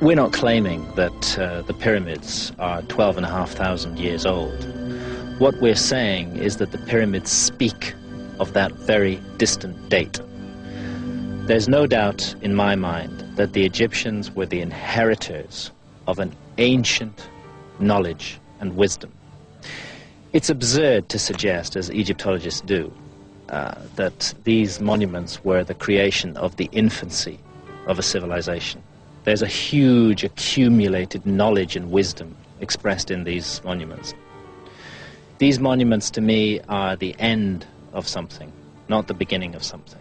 We're not claiming that the pyramids are 12,500 years old. What we're saying is that the pyramids speak of that very distant date. There's no doubt in my mind that the Egyptians were the inheritors of an ancient knowledge and wisdom. It's absurd to suggest, as Egyptologists do, that these monuments were the creation of the infancy of a civilization. There's a huge accumulated knowledge and wisdom expressed in these monuments. These monuments, to me, are the end of something, not the beginning of something.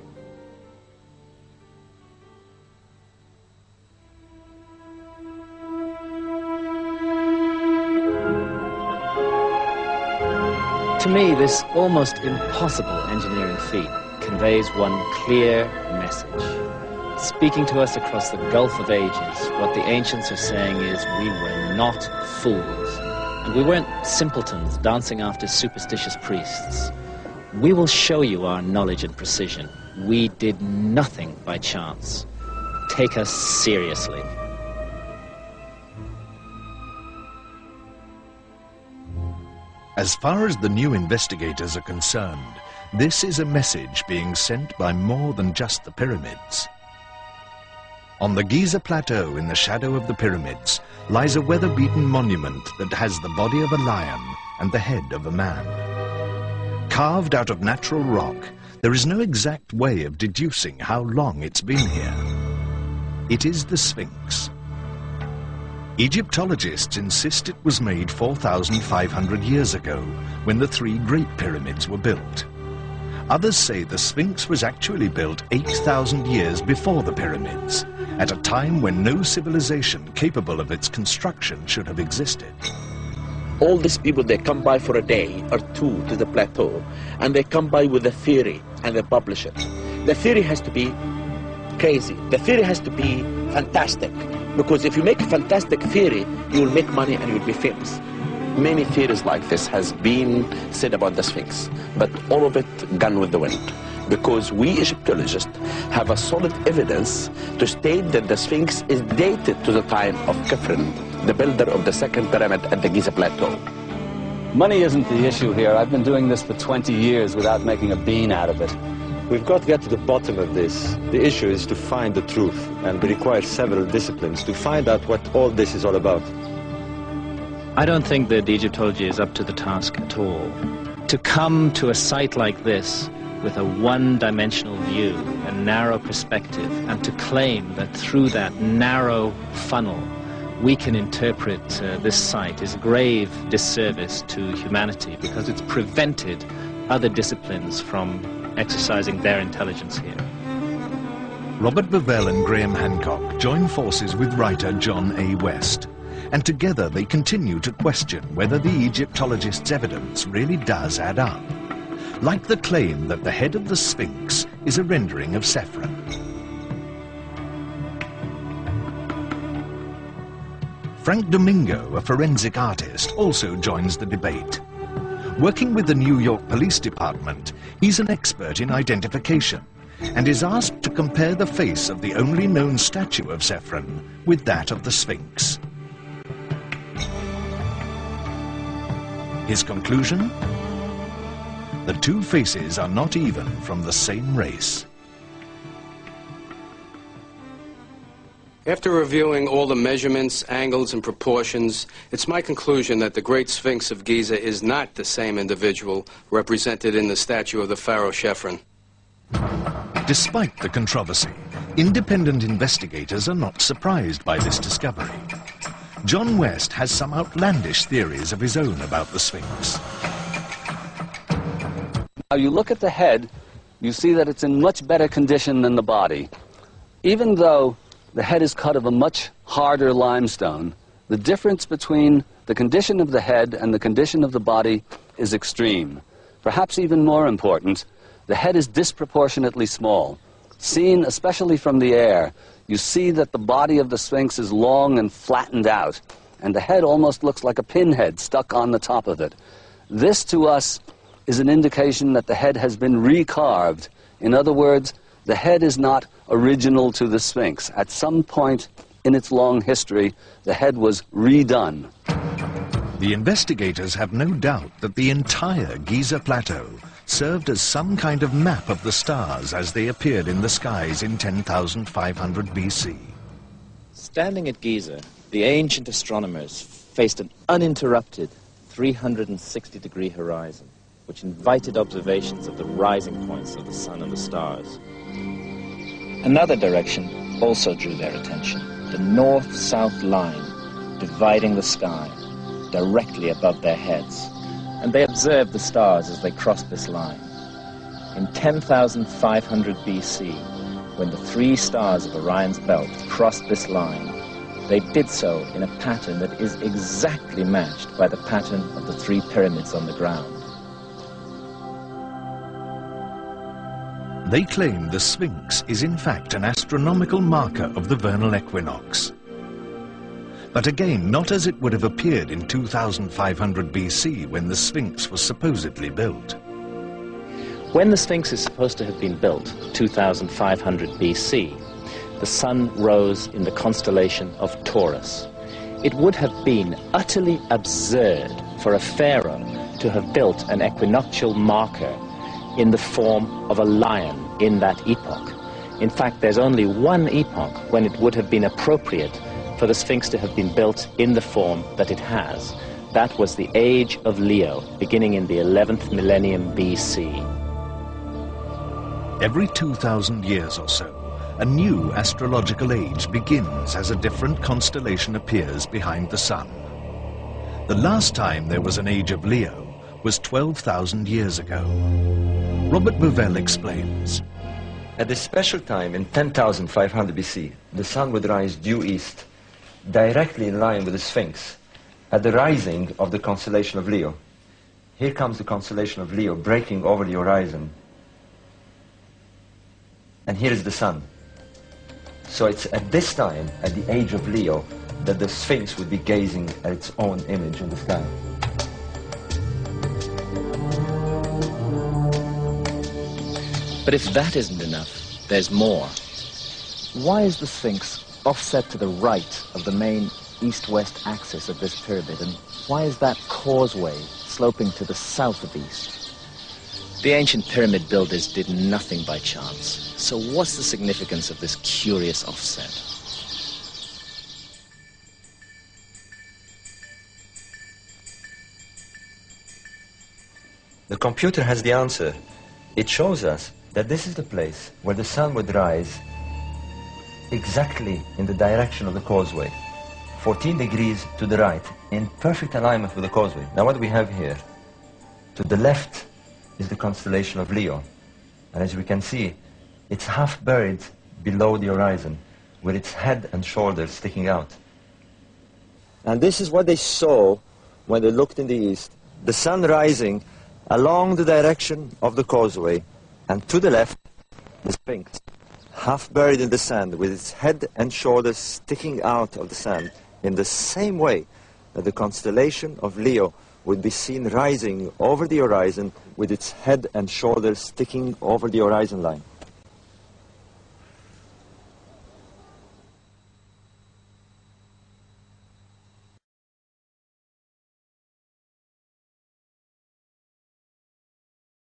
To me, this almost impossible engineering feat conveys one clear message. Speaking to us across the gulf of ages, what the ancients are saying is we were not fools. And we weren't simpletons dancing after superstitious priests. We will show you our knowledge and precision. We did nothing by chance. Take us seriously. As far as the new investigators are concerned, this is a message being sent by more than just the pyramids. On the Giza Plateau, in the shadow of the pyramids, lies a weather-beaten monument that has the body of a lion and the head of a man. Carved out of natural rock, there is no exact way of deducing how long it's been here. It is the Sphinx. Egyptologists insist it was made 4,500 years ago, when the three Great Pyramids were built. Others say the Sphinx was actually built 8,000 years before the pyramids, at a time when no civilization capable of its construction should have existed. All these people, they come by for a day or two to the plateau, and they come by with a theory, and they publish it. The theory has to be crazy. The theory has to be fantastic, because if you make a fantastic theory, you will make money and you will be famous. Many theories like this has been said about the Sphinx, but all of it gone with the wind, because we Egyptologists have a solid evidence to state that the Sphinx is dated to the time of Khafre, the builder of the second pyramid at the Giza Plateau. Money isn't the issue here. I've been doing this for 20 years without making a bean out of it. We've got to get to the bottom of this. The issue is to find the truth, and we require several disciplines to find out what all this is all about. I don't think that Egyptology is up to the task at all. To come to a site like this with a one-dimensional view, a narrow perspective, and to claim that through that narrow funnel we can interpret this site is a grave disservice to humanity, because it's prevented other disciplines from exercising their intelligence here. Robert Bovell and Graham Hancock join forces with writer John A. West, and together they continue to question whether the Egyptologists' evidence really does add up, like the claim that the head of the Sphinx is a rendering of Khafre. Frank Domingo, a forensic artist, also joins the debate. Working with the New York Police Department, he's an expert in identification and is asked to compare the face of the only known statue of Khafre with that of the Sphinx. His conclusion? The two faces are not even from the same race. After reviewing all the measurements, angles, and proportions, it's my conclusion that the Great Sphinx of Giza is not the same individual represented in the statue of the Pharaoh Khafre. Despite the controversy, independent investigators are not surprised by this discovery. John West has some outlandish theories of his own about the Sphinx. Now you look at the head, you see that it's in much better condition than the body. Even though the head is cut of a much harder limestone, the difference between the condition of the head and the condition of the body is extreme. Perhaps even more important, the head is disproportionately small. Seen especially from the air, you see that the body of the Sphinx is long and flattened out, and the head almost looks like a pinhead stuck on the top of it. This, to us, is an indication that the head has been recarved. In other words, the head is not original to the Sphinx. At some point, in its long history, the head was redone. The investigators have no doubt that the entire Giza Plateau served as some kind of map of the stars as they appeared in the skies in 10,500 BC. Standing at Giza, the ancient astronomers faced an uninterrupted 360-degree horizon, which invited observations of the rising points of the sun and the stars. Another direction also drew their attention, the north-south line dividing the sky directly above their heads, and they observed the stars as they crossed this line. In 10,500 BC, when the three stars of Orion's belt crossed this line, they did so in a pattern that is exactly matched by the pattern of the three pyramids on the ground. They claim the Sphinx is in fact an astronomical marker of the vernal equinox. But again, not as it would have appeared in 2500 BC when the Sphinx was supposedly built. When the Sphinx is supposed to have been built, 2500 BC, the sun rose in the constellation of Taurus. It would have been utterly absurd for a pharaoh to have built an equinoctial marker in the form of a lion in that epoch. In fact, there's only one epoch when it would have been appropriate for the Sphinx to have been built in the form that it has. That was the age of Leo, beginning in the 11th millennium BC. Every 2,000 years or so, a new astrological age begins as a different constellation appears behind the sun. The last time there was an age of Leo was 12,000 years ago. Robert Bovell explains. At this special time in 10,500 BC, the sun would rise due east, directly in line with the Sphinx, at the rising of the constellation of Leo. Here comes the constellation of Leo breaking over the horizon. And here is the sun. So it's at this time, at the age of Leo, that the Sphinx would be gazing at its own image in the sky. But if that isn't enough, there's more. Why is the Sphinx offset to the right of the main east-west axis of this pyramid, and why is that causeway sloping to the south of east? The ancient pyramid builders did nothing by chance. So what's the significance of this curious offset? The computer has the answer. It shows us that this is the place where the sun would rise exactly in the direction of the causeway, 14 degrees to the right, in perfect alignment with the causeway. Now what do we have here? To the left is the constellation of Leo, and as we can see, it's half buried below the horizon, with its head and shoulders sticking out. And this is what they saw when they looked in the east, the sun rising along the direction of the causeway, and to the left, the Sphinx, half buried in the sand, with its head and shoulders sticking out of the sand, in the same way that the constellation of Leo would be seen rising over the horizon with its head and shoulders sticking over the horizon line.